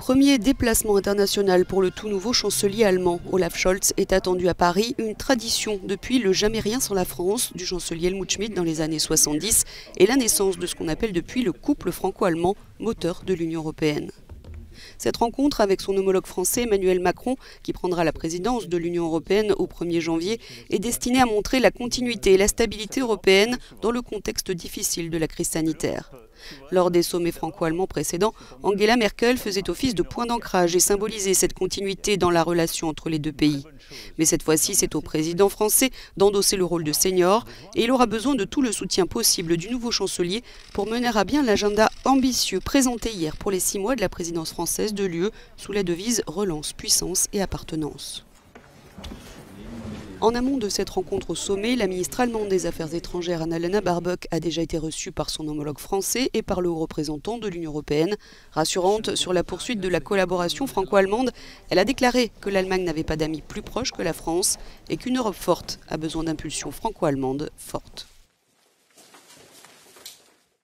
Premier déplacement international pour le tout nouveau chancelier allemand. Olaf Scholz est attendu à Paris, une tradition depuis le jamais rien sans la France du chancelier Helmut Schmidt dans les années 70 et la naissance de ce qu'on appelle depuis le couple franco-allemand, moteur de l'Union européenne. Cette rencontre avec son homologue français Emmanuel Macron, qui prendra la présidence de l'Union européenne au 1er janvier, est destinée à montrer la continuité et la stabilité européenne dans le contexte difficile de la crise sanitaire. Lors des sommets franco-allemands précédents, Angela Merkel faisait office de point d'ancrage et symbolisait cette continuité dans la relation entre les deux pays. Mais cette fois-ci, c'est au président français d'endosser le rôle de senior et il aura besoin de tout le soutien possible du nouveau chancelier pour mener à bien l'agenda ambitieux présenté hier pour les 6 mois de la présidence française de l'UE sous la devise Relance, puissance et appartenance. En amont de cette rencontre au sommet, la ministre allemande des Affaires étrangères Annalena Baerbock a déjà été reçue par son homologue français et par le haut représentant de l'Union européenne. Rassurante sur la poursuite de la collaboration franco-allemande, elle a déclaré que l'Allemagne n'avait pas d'amis plus proches que la France et qu'une Europe forte a besoin d'impulsions franco-allemandes fortes.